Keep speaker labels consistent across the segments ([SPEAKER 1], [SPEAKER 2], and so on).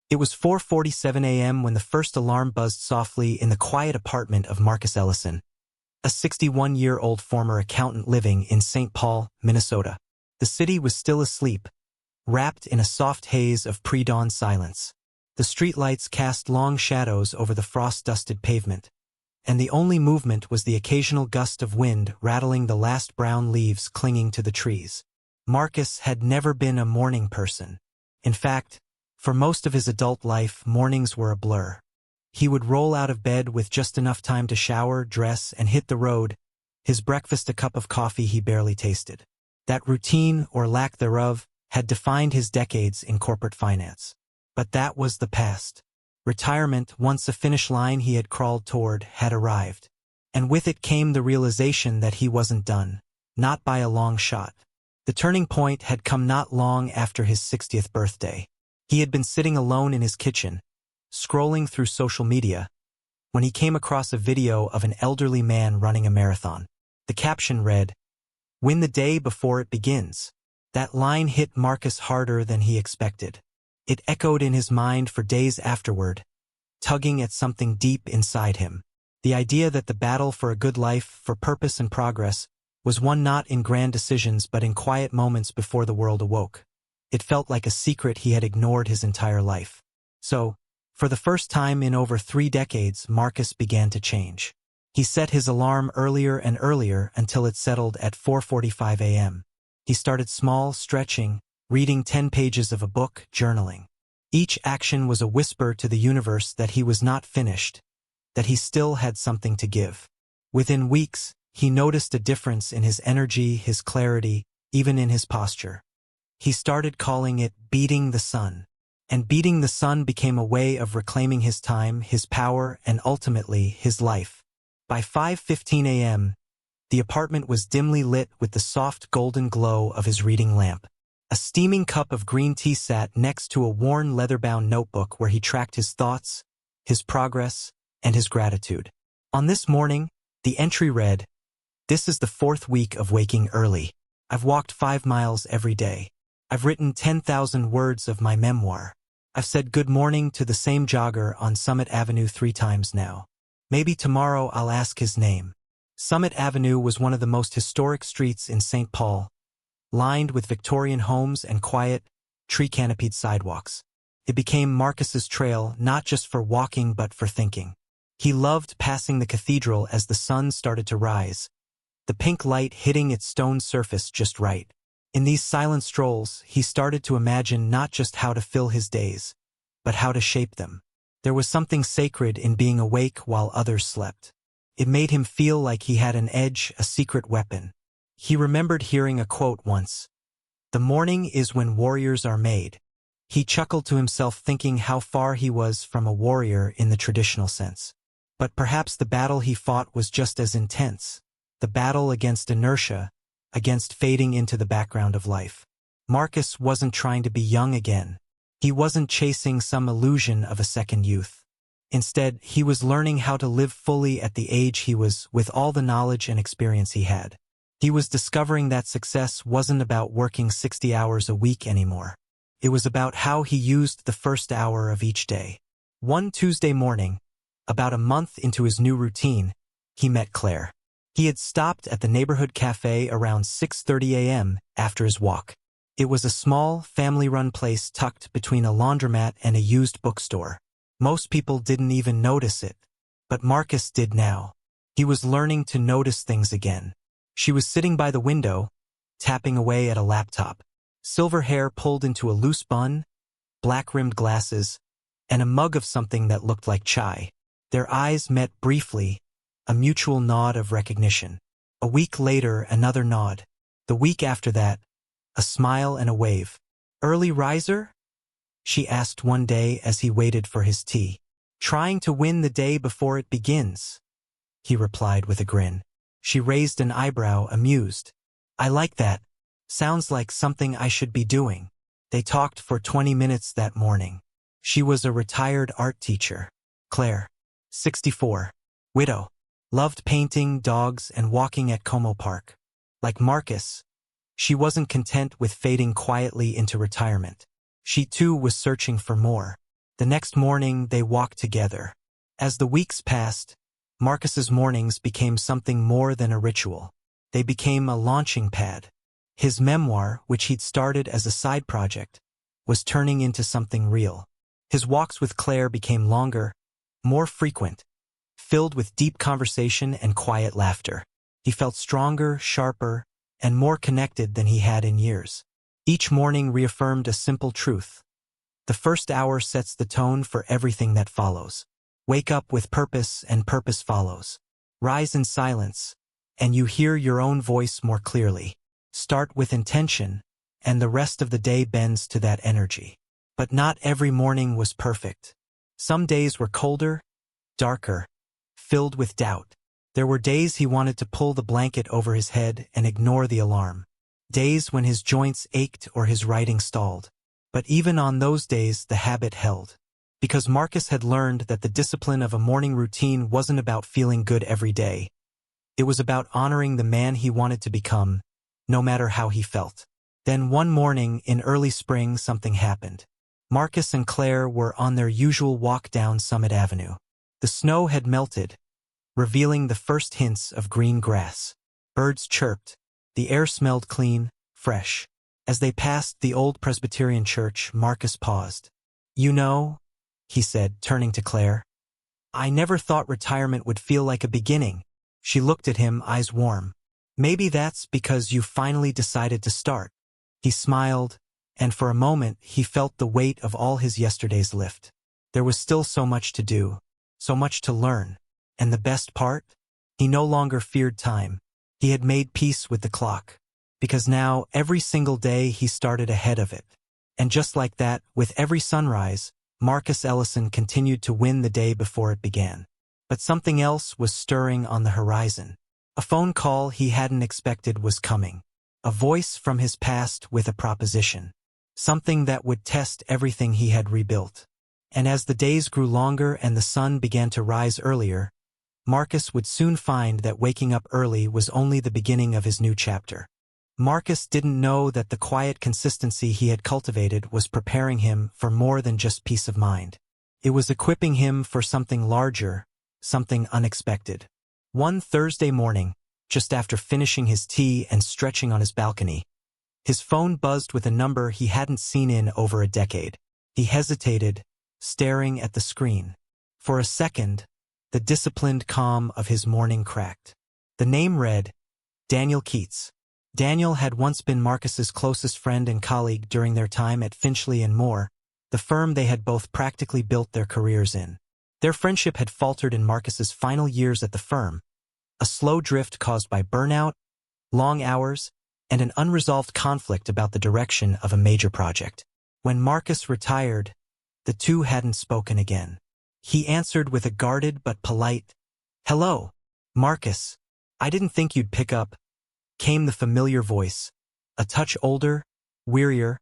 [SPEAKER 1] It was 4:47 a.m. when the first alarm buzzed softly in the quiet apartment of Marcus Ellison, a 61-year-old former accountant living in St. Paul, Minnesota. The city was still asleep, wrapped in a soft haze of pre-dawn silence. The streetlights cast long shadows over the frost-dusted pavement, and the only movement was the occasional gust of wind rattling the last brown leaves clinging to the trees. Marcus had never been a morning person. In fact, for most of his adult life, mornings were a blur. He would roll out of bed with just enough time to shower, dress, and hit the road, his breakfast a cup of coffee he barely tasted. That routine, or lack thereof, had defined his decades in corporate finance. But that was the past. Retirement, once a finish line he had crawled toward, had arrived. And with it came the realization that he wasn't done. Not by a long shot. The turning point had come not long after his 60th birthday. He had been sitting alone in his kitchen, scrolling through social media, when he came across a video of an elderly man running a marathon. The caption read, "Win the day before it begins." That line hit Marcus harder than he expected. It echoed in his mind for days afterward, tugging at something deep inside him. The idea that the battle for a good life, for purpose and progress, was won not in grand decisions but in quiet moments before the world awoke. It felt like a secret he had ignored his entire life. So, for the first time in over 3 decades, Marcus began to change. He set his alarm earlier and earlier until it settled at 4:45 a.m. He started small, stretching, reading 10 pages of a book, journaling. Each action was a whisper to the universe that he was not finished, that he still had something to give. Within weeks, he noticed a difference in his energy, his clarity, even in his posture. He started calling it beating the sun. And beating the sun became a way of reclaiming his time, his power, and ultimately his life. By 5:15 a.m., the apartment was dimly lit with the soft golden glow of his reading lamp. A steaming cup of green tea sat next to a worn leather-bound notebook where he tracked his thoughts, his progress, and his gratitude. On this morning, the entry read, "This is the 4th week of waking early. I've walked 5 miles every day. I've written 10,000 words of my memoir. I've said good morning to the same jogger on Summit Avenue 3 times now. Maybe tomorrow I'll ask his name." Summit Avenue was one of the most historic streets in St. Paul, lined with Victorian homes and quiet, tree-canopied sidewalks. It became Marcus's trail not just for walking but for thinking. He loved passing the cathedral as the sun started to rise, the pink light hitting its stone surface just right. In these silent strolls, he started to imagine not just how to fill his days, but how to shape them. There was something sacred in being awake while others slept. It made him feel like he had an edge, a secret weapon. He remembered hearing a quote once, "The morning is when warriors are made." He chuckled to himself, thinking how far he was from a warrior in the traditional sense. But perhaps the battle he fought was just as intense. The battle against inertia, against fading into the background of life. Marcus wasn't trying to be young again. He wasn't chasing some illusion of a second youth. Instead, he was learning how to live fully at the age he was, with all the knowledge and experience he had. He was discovering that success wasn't about working 60 hours a week anymore. It was about how he used the first hour of each day. One Tuesday morning, about a month into his new routine, he met Claire. He had stopped at the neighborhood cafe around 6:30 a.m. after his walk. It was a small, family-run place tucked between a laundromat and a used bookstore. Most people didn't even notice it, but Marcus did now. He was learning to notice things again. She was sitting by the window, tapping away at a laptop. Silver hair pulled into a loose bun, black-rimmed glasses, and a mug of something that looked like chai. Their eyes met briefly, a mutual nod of recognition. A week later, another nod. The week after that, a smile and a wave. "Early riser?" she asked one day as he waited for his tea. "Trying to win the day before it begins," he replied with a grin. She raised an eyebrow, amused. "I like that. Sounds like something I should be doing." They talked for 20 minutes that morning. She was a retired art teacher. Claire, 64, widow, loved painting, dogs, and walking at Como Park. Like Marcus, she wasn't content with fading quietly into retirement. She too was searching for more. The next morning, they walked together. As the weeks passed, Marcus's mornings became something more than a ritual. They became a launching pad. His memoir, which he'd started as a side project, was turning into something real. His walks with Claire became longer, more frequent, filled with deep conversation and quiet laughter. He felt stronger, sharper, and more connected than he had in years. Each morning reaffirmed a simple truth. The first hour sets the tone for everything that follows. Wake up with purpose and purpose follows. Rise in silence, and you hear your own voice more clearly. Start with intention, and the rest of the day bends to that energy. But not every morning was perfect. Some days were colder, darker, filled with doubt. There were days he wanted to pull the blanket over his head and ignore the alarm. Days when his joints ached or his writing stalled. But even on those days, the habit held. Because Marcus had learned that the discipline of a morning routine wasn't about feeling good every day. It was about honoring the man he wanted to become, no matter how he felt. Then one morning in early spring, something happened. Marcus and Claire were on their usual walk down Summit Avenue. The snow had melted, revealing the first hints of green grass. Birds chirped. The air smelled clean, fresh. As they passed the old Presbyterian church, Marcus paused. "You know," he said, turning to Claire, "I never thought retirement would feel like a beginning." She looked at him, eyes warm. "Maybe that's because you finally decided to start." He smiled, and for a moment he felt the weight of all his yesterdays lift. There was still so much to do, so much to learn. And the best part? He no longer feared time. He had made peace with the clock. Because now, every single day, he started ahead of it. And just like that, with every sunrise, Marcus Ellison continued to win the day before it began. But something else was stirring on the horizon. A phone call he hadn't expected was coming. A voice from his past with a proposition. Something that would test everything he had rebuilt. And as the days grew longer and the sun began to rise earlier, Marcus would soon find that waking up early was only the beginning of his new chapter. Marcus didn't know that the quiet consistency he had cultivated was preparing him for more than just peace of mind. It was equipping him for something larger, something unexpected. One Thursday morning, just after finishing his tea and stretching on his balcony, his phone buzzed with a number he hadn't seen in over a decade. He hesitated, staring at the screen. For a second, the disciplined calm of his morning cracked. The name read, Daniel Keats. Daniel had once been Marcus's closest friend and colleague during their time at Finchley & Moore, the firm they had both practically built their careers in. Their friendship had faltered in Marcus's final years at the firm, a slow drift caused by burnout, long hours, and an unresolved conflict about the direction of a major project. When Marcus retired, the two hadn't spoken again. He answered with a guarded but polite, "Hello, Marcus. I didn't think you'd pick up," came the familiar voice, a touch older, wearier,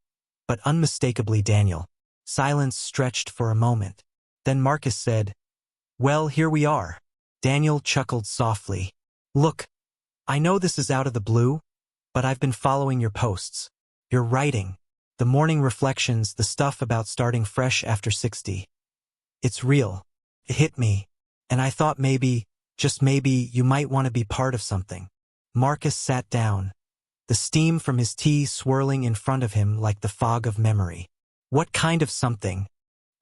[SPEAKER 1] but unmistakably Daniel. Silence stretched for a moment. Then Marcus said, "Well, here we are." Daniel chuckled softly. "Look, I know this is out of the blue, but I've been following your posts. Your writing, the morning reflections, the stuff about starting fresh after 60. It's real. It hit me, and I thought maybe, just maybe, you might want to be part of something." Marcus sat down, the steam from his tea swirling in front of him like the fog of memory. "What kind of something?"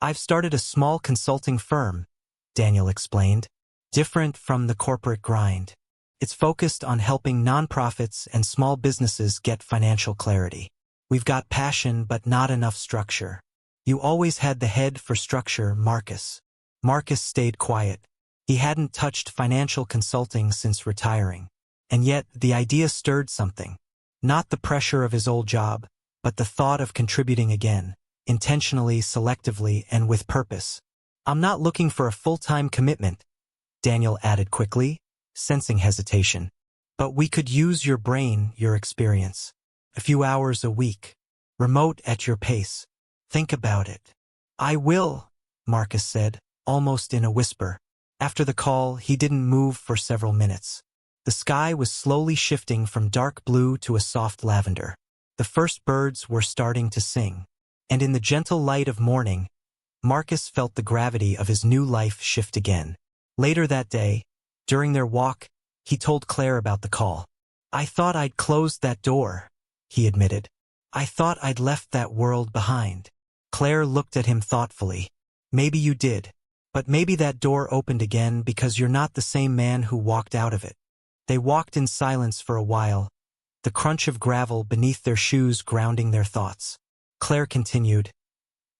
[SPEAKER 1] "I've started a small consulting firm," Daniel explained, "different from the corporate grind. It's focused on helping nonprofits and small businesses get financial clarity. We've got passion but not enough structure." "You always had the head for structure, Marcus." Marcus stayed quiet. He hadn't touched financial consulting since retiring. And yet, the idea stirred something. Not the pressure of his old job, but the thought of contributing again, intentionally, selectively, and with purpose. "I'm not looking for a full-time commitment," Daniel added quickly, sensing hesitation. "But we could use your brain, your experience. A few hours a week. Remote at your pace. Think about it." "I will," Marcus said, almost in a whisper. After the call, he didn't move for several minutes. The sky was slowly shifting from dark blue to a soft lavender. The first birds were starting to sing. And in the gentle light of morning, Marcus felt the gravity of his new life shift again. Later that day, during their walk, he told Claire about the call. "I thought I'd closed that door," he admitted. "I thought I'd left that world behind." Claire looked at him thoughtfully. "Maybe you did. But maybe that door opened again because you're not the same man who walked out of it." They walked in silence for a while, the crunch of gravel beneath their shoes grounding their thoughts. Claire continued,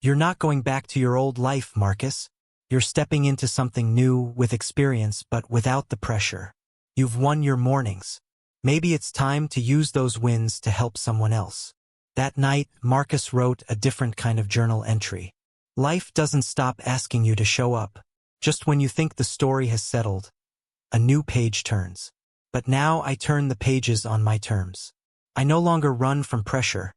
[SPEAKER 1] "You're not going back to your old life, Marcus. You're stepping into something new with experience but without the pressure. You've won your mornings. Maybe it's time to use those wins to help someone else." That night, Marcus wrote a different kind of journal entry. "Life doesn't stop asking you to show up. Just when you think the story has settled, a new page turns. But now I turn the pages on my terms. I no longer run from pressure.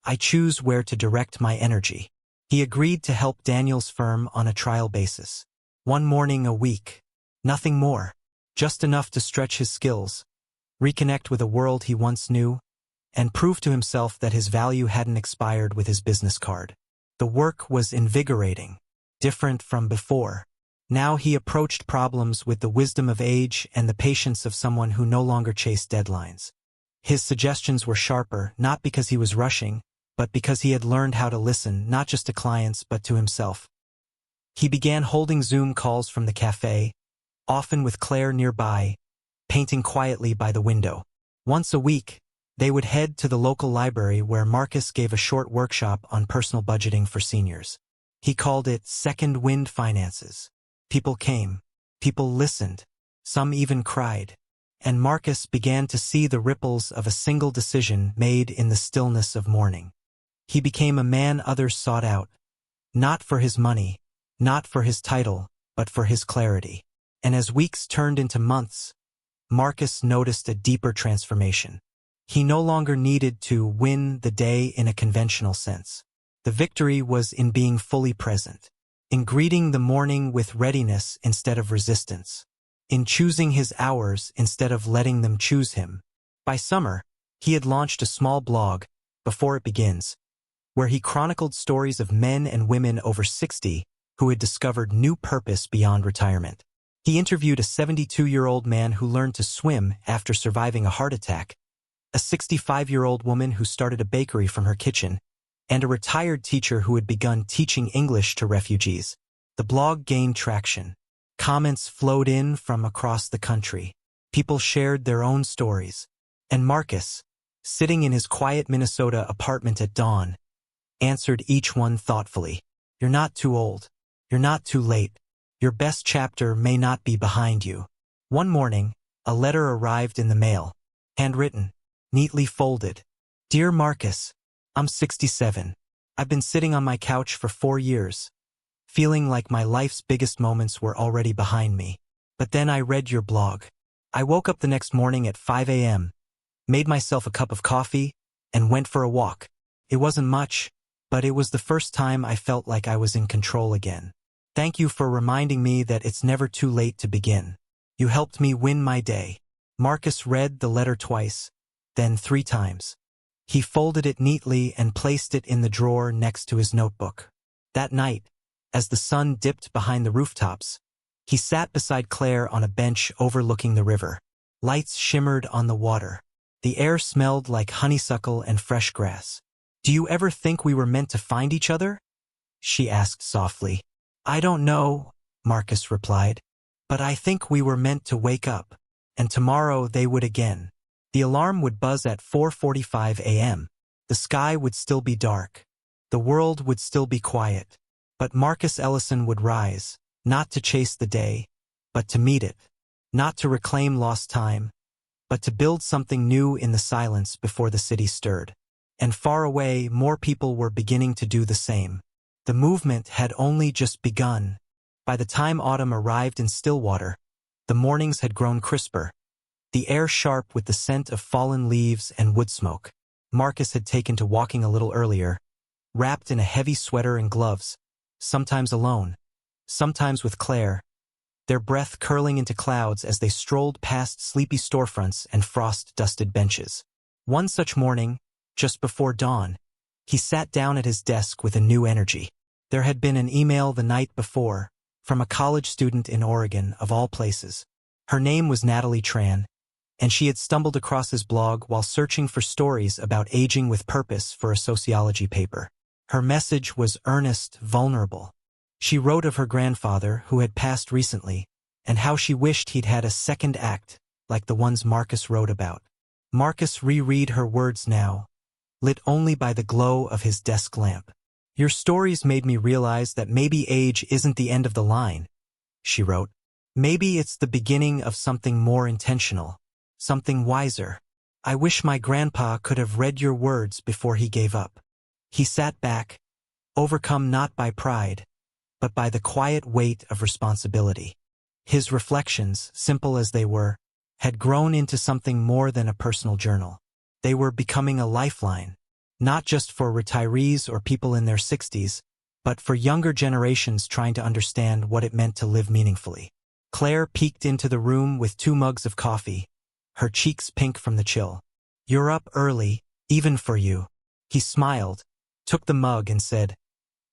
[SPEAKER 1] I choose where to direct my energy." He agreed to help Daniel's firm on a trial basis. 1 morning a week. Nothing more. Just enough to stretch his skills, reconnect with a world he once knew, and prove to himself that his value hadn't expired with his business card. The work was invigorating, different from before. Now he approached problems with the wisdom of age and the patience of someone who no longer chased deadlines. His suggestions were sharper, not because he was rushing, but because he had learned how to listen, not just to clients, but to himself. He began holding Zoom calls from the cafe, often with Claire nearby, painting quietly by the window. Once a week, they would head to the local library where Marcus gave a short workshop on personal budgeting for seniors. He called it Second Wind Finances. People came. People listened. Some even cried. And Marcus began to see the ripples of a single decision made in the stillness of morning. He became a man others sought out, not for his money, not for his title, but for his clarity. And as weeks turned into months, Marcus noticed a deeper transformation. He no longer needed to win the day in a conventional sense. The victory was in being fully present, in greeting the morning with readiness instead of resistance, in choosing his hours instead of letting them choose him. By summer, he had launched a small blog, Before It Begins, where he chronicled stories of men and women over 60 who had discovered new purpose beyond retirement. He interviewed a 72-year-old man who learned to swim after surviving a heart attack, a 65-year-old woman who started a bakery from her kitchen, and a retired teacher who had begun teaching English to refugees. The blog gained traction. Comments flowed in from across the country. People shared their own stories. And Marcus, sitting in his quiet Minnesota apartment at dawn, answered each one thoughtfully. "You're not too old. You're not too late. Your best chapter may not be behind you." One morning, a letter arrived in the mail, handwritten, neatly folded. "Dear Marcus, I'm 67. I've been sitting on my couch for 4 years, feeling like my life's biggest moments were already behind me. But then I read your blog. I woke up the next morning at 5 a.m., made myself a cup of coffee, and went for a walk. It wasn't much, but it was the first time I felt like I was in control again. Thank you for reminding me that it's never too late to begin. You helped me win my day." Marcus read the letter twice, then 3 times. He folded it neatly and placed it in the drawer next to his notebook. That night, as the sun dipped behind the rooftops, he sat beside Claire on a bench overlooking the river. Lights shimmered on the water. The air smelled like honeysuckle and fresh grass. "Do you ever think we were meant to find each other?" she asked softly. "I don't know," Marcus replied, "but I think we were meant to wake up, and tomorrow they would again." The alarm would buzz at 4:45 a.m. The sky would still be dark. The world would still be quiet. But Marcus Ellison would rise, not to chase the day, but to meet it. Not to reclaim lost time, but to build something new in the silence before the city stirred. And far away, more people were beginning to do the same. The movement had only just begun. By the time autumn arrived in Stillwater, the mornings had grown crisper, the air sharp with the scent of fallen leaves and wood smoke. Marcus had taken to walking a little earlier, wrapped in a heavy sweater and gloves, sometimes alone, sometimes with Claire, their breath curling into clouds as they strolled past sleepy storefronts and frost-dusted benches. One such morning, just before dawn, he sat down at his desk with a new energy. There had been an email the night before, from a college student in Oregon, of all places. Her name was Natalie Tran, and she had stumbled across his blog while searching for stories about aging with purpose for a sociology paper. Her message was earnest, vulnerable. She wrote of her grandfather, who had passed recently, and how she wished he'd had a second act, like the ones Marcus wrote about. Marcus reread her words now, lit only by the glow of his desk lamp. "Your stories made me realize that maybe age isn't the end of the line," she wrote. "Maybe it's the beginning of something more intentional, something wiser. I wish my grandpa could have read your words before he gave up." He sat back, overcome not by pride, but by the quiet weight of responsibility. His reflections, simple as they were, had grown into something more than a personal journal. They were becoming a lifeline, not just for retirees or people in their 60s, but for younger generations trying to understand what it meant to live meaningfully. Claire peeked into the room with 2 mugs of coffee, her cheeks pink from the chill. "You're up early, even for you." He smiled, took the mug and said,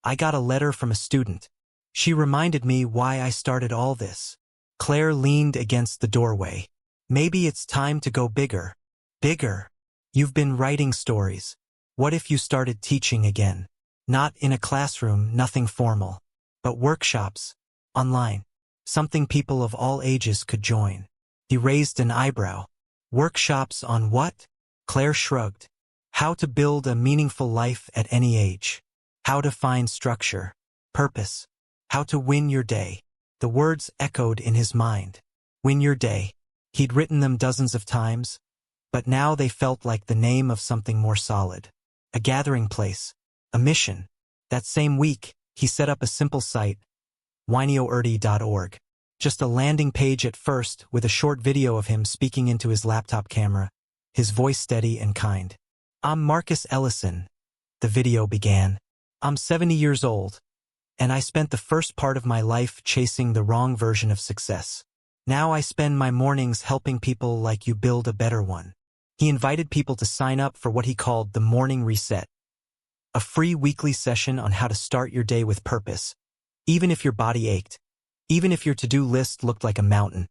[SPEAKER 1] "I got a letter from a student. She reminded me why I started all this." Claire leaned against the doorway. "Maybe it's time to go bigger." "Bigger? You've been writing stories. What if you started teaching again? Not in a classroom, nothing formal, but workshops, online. Something people of all ages could join." He raised an eyebrow. "Workshops on what?" Claire shrugged. "How to build a meaningful life at any age. How to find structure, purpose. How to win your day." The words echoed in his mind. Win your day. He'd written them dozens of times, but now they felt like the name of something more solid. A gathering place, a mission. That same week, he set up a simple site, whineyourdy.org. Just a landing page at first, with a short video of him speaking into his laptop camera, his voice steady and kind. "I'm Marcus Ellison," the video began. "I'm 70 years old, and I spent the first part of my life chasing the wrong version of success. Now I spend my mornings helping people like you build a better one." He invited people to sign up for what he called the Morning Reset, a free weekly session on how to start your day with purpose, even if your body ached, even if your to-do list looked like a mountain,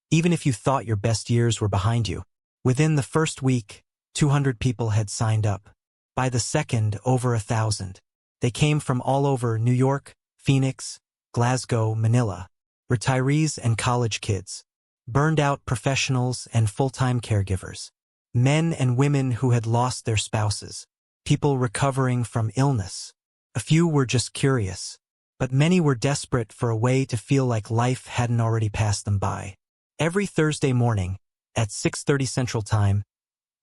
[SPEAKER 1] even if you thought your best years were behind you. Within the first week, 200 people had signed up. By the second, over 1,000. They came from all over New York, Phoenix, Glasgow, Manila. Retirees and college kids, burned-out professionals and full-time caregivers, men and women who had lost their spouses, people recovering from illness. A few were just curious, but many were desperate for a way to feel like life hadn't already passed them by. Every Thursday morning, at 6:30 Central Time,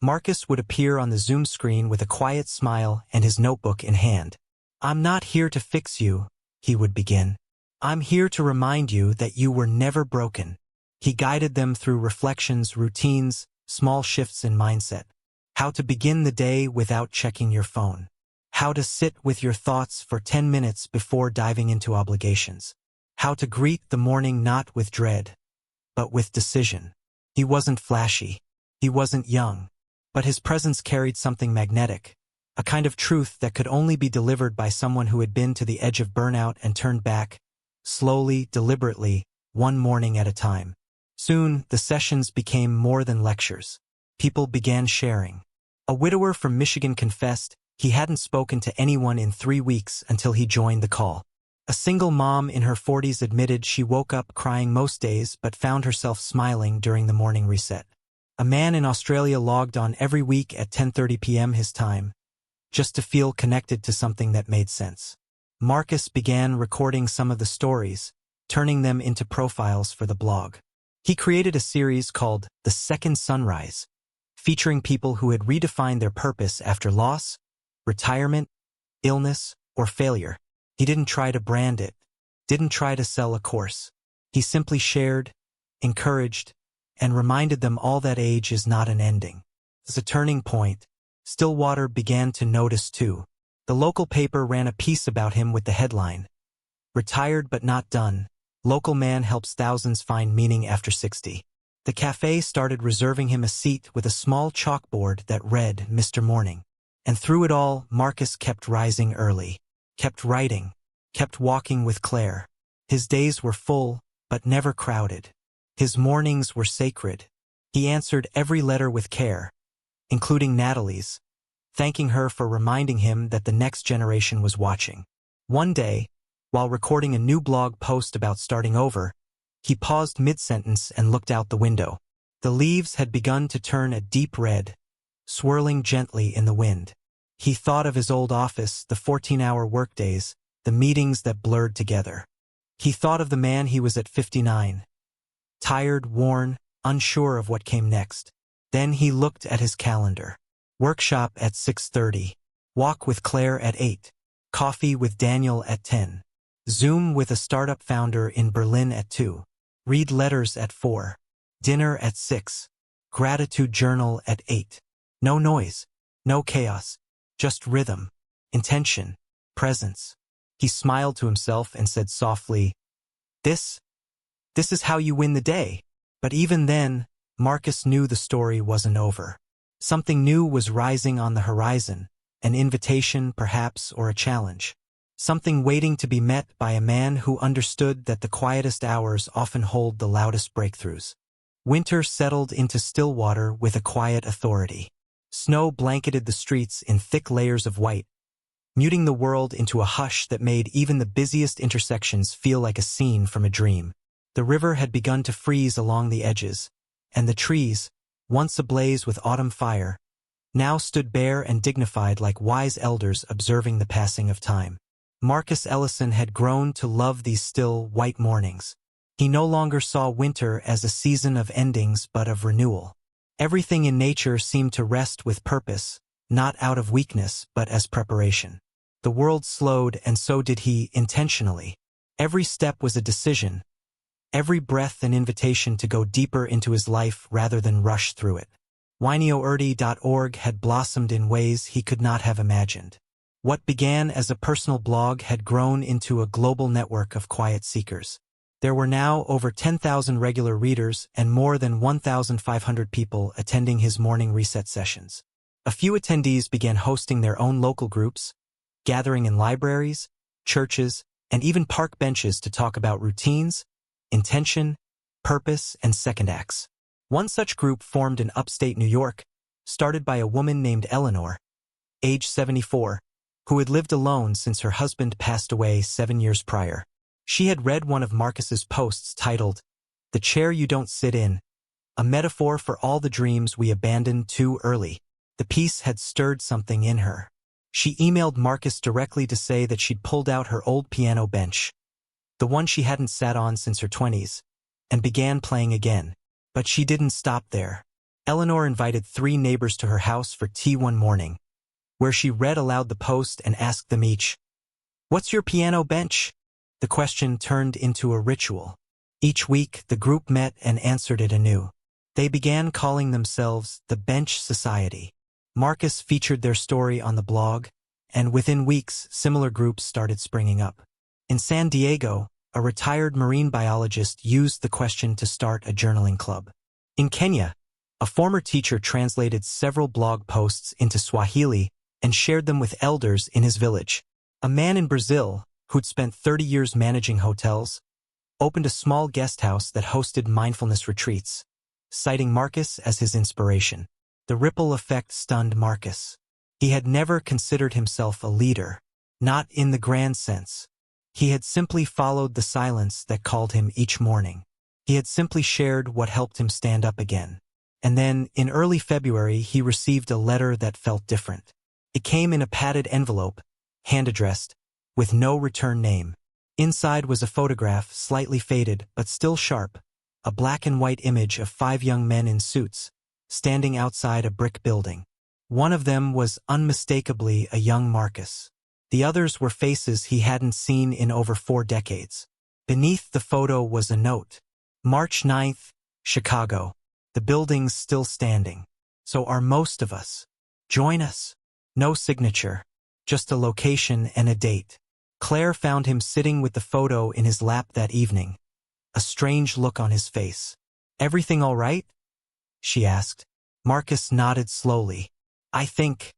[SPEAKER 1] Marcus would appear on the Zoom screen with a quiet smile and his notebook in hand. "I'm not here to fix you," he would begin. "I'm here to remind you that you were never broken." He guided them through reflections, routines, small shifts in mindset. How to begin the day without checking your phone. How to sit with your thoughts for 10 minutes before diving into obligations. How to greet the morning not with dread, but with decision. He wasn't flashy. He wasn't young. But his presence carried something magnetic, a kind of truth that could only be delivered by someone who had been to the edge of burnout and turned back, slowly, deliberately, one morning at a time. Soon, the sessions became more than lectures. People began sharing. A widower from Michigan confessed he hadn't spoken to anyone in 3 weeks until he joined the call. A single mom in her 40s admitted she woke up crying most days but found herself smiling during the morning reset. A man in Australia logged on every week at 10:30 p.m. his time, just to feel connected to something that made sense. Marcus began recording some of the stories, turning them into profiles for the blog. He created a series called The Second Sunrise, featuring people who had redefined their purpose after loss, retirement, illness, or failure. He didn't try to brand it, didn't try to sell a course. He simply shared, encouraged, and reminded them all that age is not an ending. As a turning point, Stillwater began to notice too. The local paper ran a piece about him with the headline, "Retired but not done. Local man helps thousands find meaning after 60." The cafe started reserving him a seat with a small chalkboard that read Mr. Morning. And through it all, Marcus kept rising early, kept writing, kept walking with Claire. His days were full, but never crowded. His mornings were sacred. He answered every letter with care, including Natalie's, thanking her for reminding him that the next generation was watching. One day, while recording a new blog post about starting over, he paused mid-sentence and looked out the window. The leaves had begun to turn a deep red, swirling gently in the wind. He thought of his old office, the 14-hour workdays, the meetings that blurred together. He thought of the man he was at 59, tired, worn, unsure of what came next. Then he looked at his calendar. Workshop at 6:30. Walk with Claire at 8. Coffee with Daniel at 10. Zoom with a startup founder in Berlin at 2. Read letters at 4. Dinner at 6. Gratitude journal at 8. No noise, no chaos, just rhythm, intention, presence. He smiled to himself and said softly, This is how you win the day. But even then, Marcus knew the story wasn't over. Something new was rising on the horizon, an invitation, perhaps, or a challenge. Something waiting to be met by a man who understood that the quietest hours often hold the loudest breakthroughs. Winter settled into Stillwater with a quiet authority. Snow blanketed the streets in thick layers of white, muting the world into a hush that made even the busiest intersections feel like a scene from a dream. The river had begun to freeze along the edges, and the trees, once ablaze with autumn fire, now stood bare and dignified like wise elders observing the passing of time. Marcus Ellison had grown to love these still, white mornings. He no longer saw winter as a season of endings but of renewal. Everything in nature seemed to rest with purpose, not out of weakness but as preparation. The world slowed, and so did he, intentionally. Every step was a decision, every breath an invitation to go deeper into his life rather than rush through it. WineOurdy.org had blossomed in ways he could not have imagined. What began as a personal blog had grown into a global network of quiet seekers. There were now over 10,000 regular readers and more than 1,500 people attending his morning reset sessions. A few attendees began hosting their own local groups, gathering in libraries, churches, and even park benches to talk about routines, intention, purpose, and second acts. One such group formed in upstate New York, started by a woman named Eleanor, age 74, who had lived alone since her husband passed away 7 years prior. She had read one of Marcus's posts titled, "The Chair You Don't Sit In," a metaphor for all the dreams we abandoned too early. The piece had stirred something in her. She emailed Marcus directly to say that she'd pulled out her old piano bench, the one she hadn't sat on since her 20s, and began playing again. But she didn't stop there. Eleanor invited 3 neighbors to her house for tea one morning, where she read aloud the post and asked them each, "What's your piano bench?" The question turned into a ritual. Each week, the group met and answered it anew. They began calling themselves the Bench Society. Marcus featured their story on the blog, and within weeks, similar groups started springing up. In San Diego, a retired marine biologist used the question to start a journaling club. In Kenya, a former teacher translated several blog posts into Swahili and shared them with elders in his village. A man in Brazil, who'd spent 30 years managing hotels, opened a small guest house that hosted mindfulness retreats, citing Marcus as his inspiration. The ripple effect stunned Marcus. He had never considered himself a leader, not in the grand sense. He had simply followed the silence that called him each morning. He had simply shared what helped him stand up again. And then, in early February, he received a letter that felt different. It came in a padded envelope, hand-addressed, with no return name. Inside was a photograph, slightly faded but still sharp, a black and white image of 5 young men in suits, standing outside a brick building. One of them was unmistakably a young Marcus. The others were faces he hadn't seen in over 4 decades. Beneath the photo was a note. March 9th, Chicago. The building's still standing. So are most of us. Join us. No signature, just a location and a date. Claire found him sitting with the photo in his lap that evening, a strange look on his face. "Everything all right?" she asked. Marcus nodded slowly. I think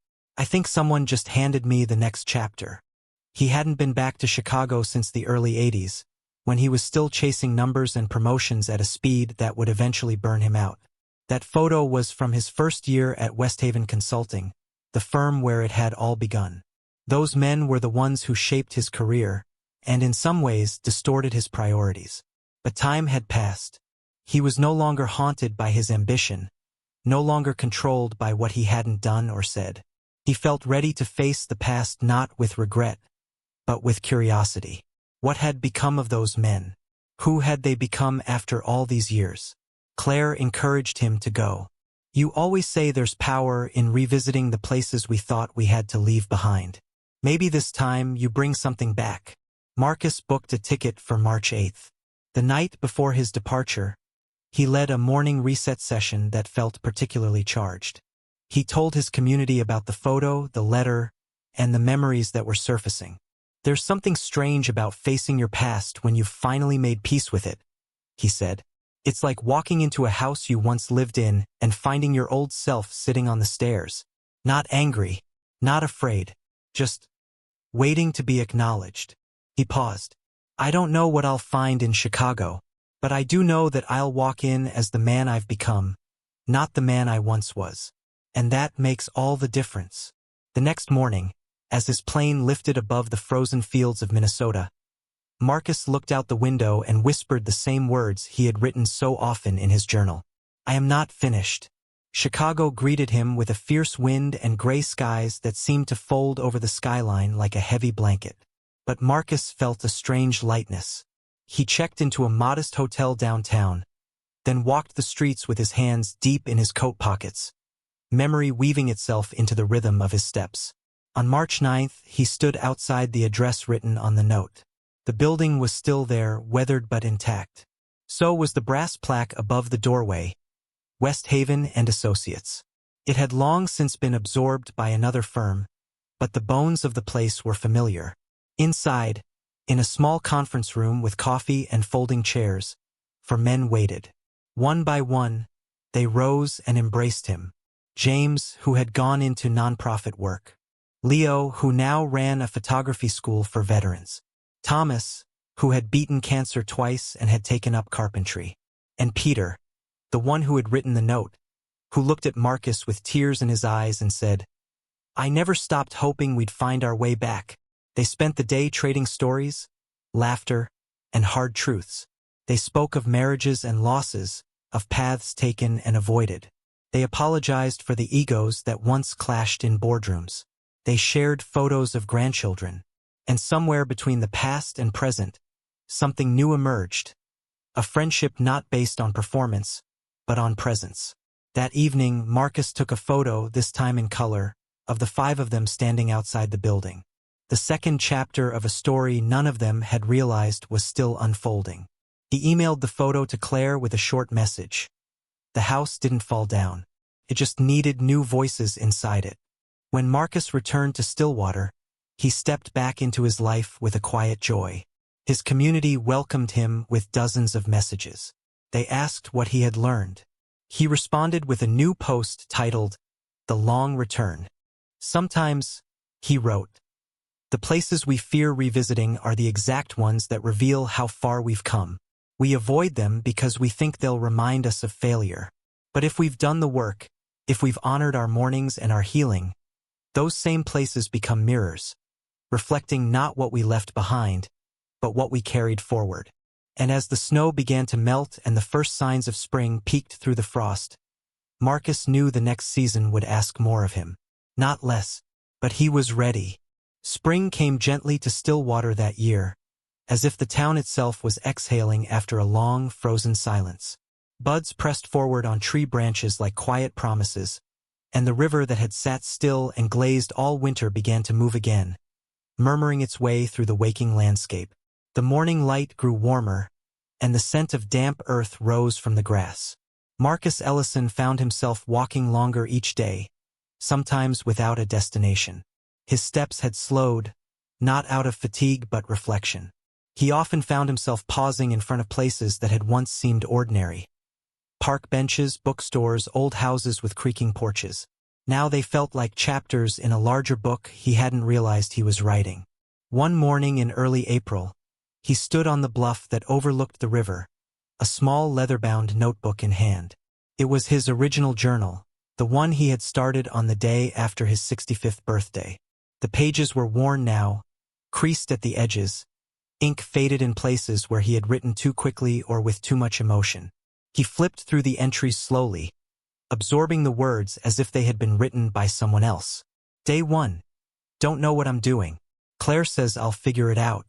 [SPEAKER 1] someone just handed me the next chapter." He hadn't been back to Chicago since the early 80s, when he was still chasing numbers and promotions at a speed that would eventually burn him out. That photo was from his first year at Westhaven Consulting, the firm where it had all begun. Those men were the ones who shaped his career, and in some ways distorted his priorities. But time had passed. He was no longer haunted by his ambition, no longer controlled by what he hadn't done or said. He felt ready to face the past not with regret, but with curiosity. What had become of those men? Who had they become after all these years? Claire encouraged him to go. You always say there's power in revisiting the places we thought we had to leave behind. Maybe this time you bring something back. Marcus booked a ticket for March 8th. The night before his departure, he led a morning reset session that felt particularly charged. He told his community about the photo, the letter, and the memories that were surfacing. There's something strange about facing your past when you've finally made peace with it, he said. It's like walking into a house you once lived in and finding your old self sitting on the stairs. Not angry, not afraid, just waiting to be acknowledged. He paused. I don't know what I'll find in Chicago, but I do know that I'll walk in as the man I've become, not the man I once was. And that makes all the difference. The next morning, as his plane lifted above the frozen fields of Minnesota, Marcus looked out the window and whispered the same words he had written so often in his journal. I am not finished. Chicago greeted him with a fierce wind and gray skies that seemed to fold over the skyline like a heavy blanket. But Marcus felt a strange lightness. He checked into a modest hotel downtown, then walked the streets with his hands deep in his coat pockets, memory weaving itself into the rhythm of his steps. On March 9th, he stood outside the address written on the note. The building was still there, weathered but intact. So was the brass plaque above the doorway, Westhaven and Associates. It had long since been absorbed by another firm, but the bones of the place were familiar. Inside, in a small conference room with coffee and folding chairs, for men waited. One by one, they rose and embraced him. James, who had gone into nonprofit work. Leo, who now ran a photography school for veterans. Thomas, who had beaten cancer twice and had taken up carpentry. And Peter, the one who had written the note, who looked at Marcus with tears in his eyes and said, I never stopped hoping we'd find our way back. They spent the day trading stories, laughter, and hard truths. They spoke of marriages and losses, of paths taken and avoided. They apologized for the egos that once clashed in boardrooms. They shared photos of grandchildren. And somewhere between the past and present, something new emerged. A friendship not based on performance, but on presence. That evening, Marcus took a photo, this time in color, of the 5 of them standing outside the building. The second chapter of a story none of them had realized was still unfolding. He emailed the photo to Claire with a short message. The house didn't fall down. It just needed new voices inside it. When Marcus returned to Stillwater, he stepped back into his life with a quiet joy. His community welcomed him with dozens of messages. They asked what he had learned. He responded with a new post titled, The Long Return. Sometimes, he wrote, the places we fear revisiting are the exact ones that reveal how far we've come. We avoid them because we think they'll remind us of failure. But if we've done the work, if we've honored our mornings and our healing, those same places become mirrors, reflecting not what we left behind, but what we carried forward. And as the snow began to melt and the first signs of spring peeked through the frost, Marcus knew the next season would ask more of him. Not less, but he was ready. Spring came gently to Stillwater that year, as if the town itself was exhaling after a long, frozen silence. Buds pressed forward on tree branches like quiet promises, and the river that had sat still and glazed all winter began to move again, murmuring its way through the waking landscape. The morning light grew warmer, and the scent of damp earth rose from the grass. Marcus Ellison found himself walking longer each day, sometimes without a destination. His steps had slowed, not out of fatigue but reflection. He often found himself pausing in front of places that had once seemed ordinary. Park benches, bookstores, old houses with creaking porches. Now they felt like chapters in a larger book he hadn't realized he was writing. One morning in early April, he stood on the bluff that overlooked the river, a small leather-bound notebook in hand. It was his original journal, the one he had started on the day after his 65th birthday. The pages were worn now, creased at the edges, ink faded in places where he had written too quickly or with too much emotion. He flipped through the entries slowly, absorbing the words as if they had been written by someone else. Day 1. Don't know what I'm doing. Claire says I'll figure it out.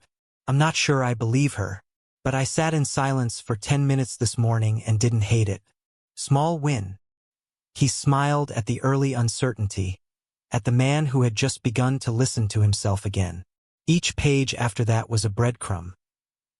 [SPEAKER 1] I'm not sure I believe her, but I sat in silence for 10 minutes this morning and didn't hate it. Small win. He smiled at the early uncertainty, at the man who had just begun to listen to himself again. Each page after that was a breadcrumb,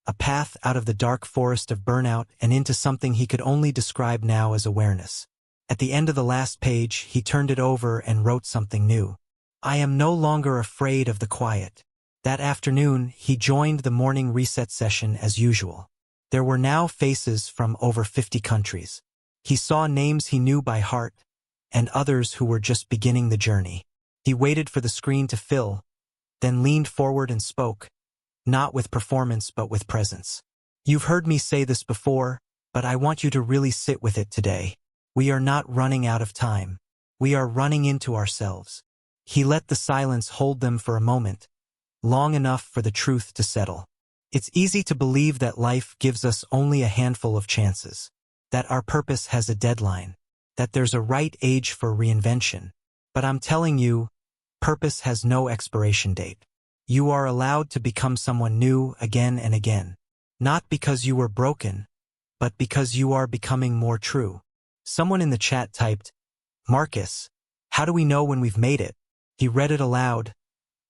[SPEAKER 1] a path out of the dark forest of burnout and into something he could only describe now as awareness. At the end of the last page, he turned it over and wrote something new. I am no longer afraid of the quiet. That afternoon, he joined the morning reset session as usual. There were now faces from over 50 countries. He saw names he knew by heart, and others who were just beginning the journey. He waited for the screen to fill, then leaned forward and spoke, not with performance but with presence. You've heard me say this before, but I want you to really sit with it today. We are not running out of time. We are running into ourselves. He let the silence hold them for a moment, long enough for the truth to settle. It's easy to believe that life gives us only a handful of chances, that our purpose has a deadline, that there's a right age for reinvention. But I'm telling you, purpose has no expiration date. You are allowed to become someone new again and again. Not because you were broken, but because you are becoming more true. Someone in the chat typed, Marcus, how do we know when we've made it? He read it aloud,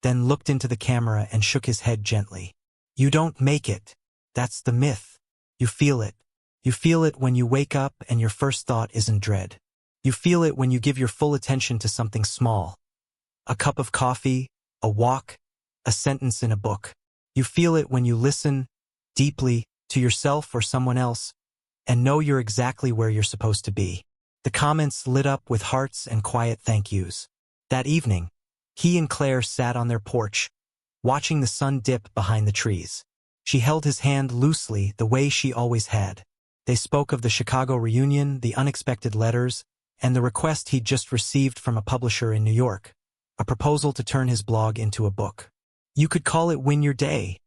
[SPEAKER 1] then looked into the camera and shook his head gently. You don't make it. That's the myth. You feel it. You feel it when you wake up and your first thought isn't dread. You feel it when you give your full attention to something small. A cup of coffee, a walk, a sentence in a book. You feel it when you listen deeply to yourself or someone else and know you're exactly where you're supposed to be. The comments lit up with hearts and quiet thank yous. That evening, he and Claire sat on their porch, watching the sun dip behind the trees. She held his hand loosely the way she always had. They spoke of the Chicago reunion, the unexpected letters, and the request he'd just received from a publisher in New York, a proposal to turn his blog into a book. You could call it Win Your Day,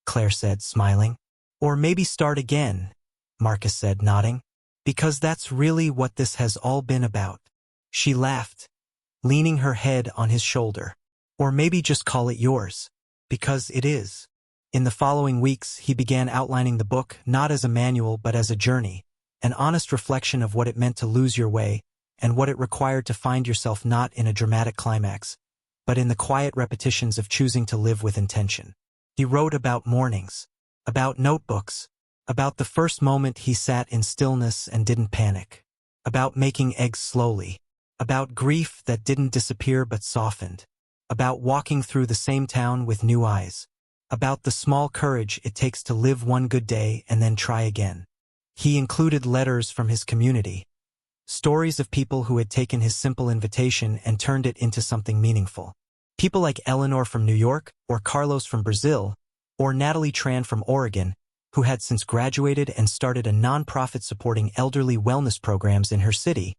[SPEAKER 1] Claire said, smiling. Or maybe Start Again, Marcus said, nodding. Because that's really what this has all been about. She laughed, leaning her head on his shoulder. Or maybe just call it yours. Because it is. In the following weeks, he began outlining the book not as a manual but as a journey, an honest reflection of what it meant to lose your way and what it required to find yourself not in a dramatic climax, but in the quiet repetitions of choosing to live with intention. He wrote about mornings, about notebooks, about the first moment he sat in stillness and didn't panic, about making eggs slowly, about grief that didn't disappear but softened, about walking through the same town with new eyes, about the small courage it takes to live one good day and then try again. He included letters from his community, stories of people who had taken his simple invitation and turned it into something meaningful. People like Eleanor from New York, or Carlos from Brazil, or Natalie Tran from Oregon, who had since graduated and started a nonprofit supporting elderly wellness programs in her city,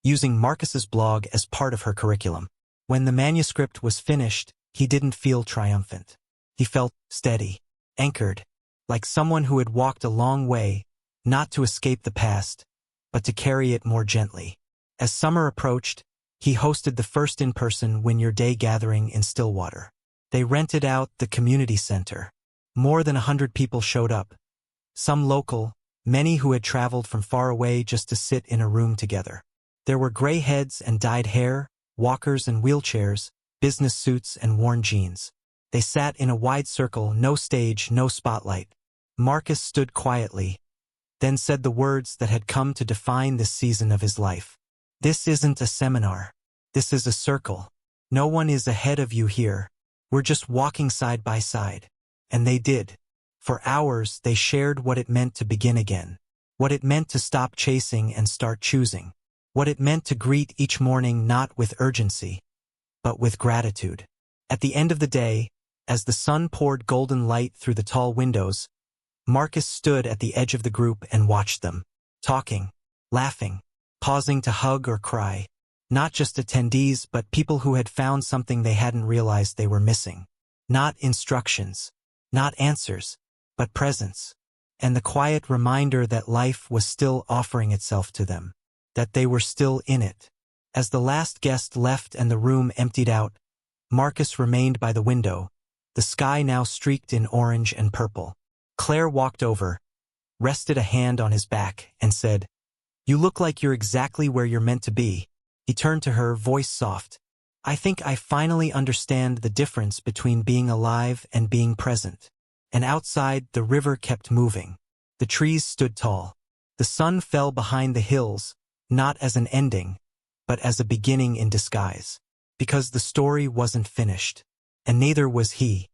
[SPEAKER 1] using Marcus's blog as part of her curriculum. When the manuscript was finished, he didn't feel triumphant. He felt steady, anchored, like someone who had walked a long way, not to escape the past, but to carry it more gently. As summer approached, he hosted the first in-person Win Your Day gathering in Stillwater. They rented out the community center. More than 100 people showed up, some local, many who had traveled from far away just to sit in a room together. There were gray heads and dyed hair, walkers and wheelchairs, business suits and worn jeans. They sat in a wide circle, no stage, no spotlight. Marcus stood quietly, then said the words that had come to define this season of his life. This isn't a seminar. This is a circle. No one is ahead of you here. We're just walking side by side. And they did. For hours, they shared what it meant to begin again, what it meant to stop chasing and start choosing, what it meant to greet each morning not with urgency, but with gratitude. At the end of the day, As the sun poured golden light through the tall windows, Marcus stood at the edge of the group and watched them, talking, laughing, pausing to hug or cry. Not just attendees, but people who had found something they hadn't realized they were missing. Not instructions, not answers, but presence. And the quiet reminder that life was still offering itself to them, that they were still in it. As the last guest left and the room emptied out, Marcus remained by the window, the sky now streaked in orange and purple. Claire walked over, rested a hand on his back, and said, "You look like you're exactly where you're meant to be." He turned to her, voice soft. "I think I finally understand the difference between being alive and being present." And outside, the river kept moving. The trees stood tall. The sun fell behind the hills, not as an ending, but as a beginning in disguise. Because the story wasn't finished. And neither was he.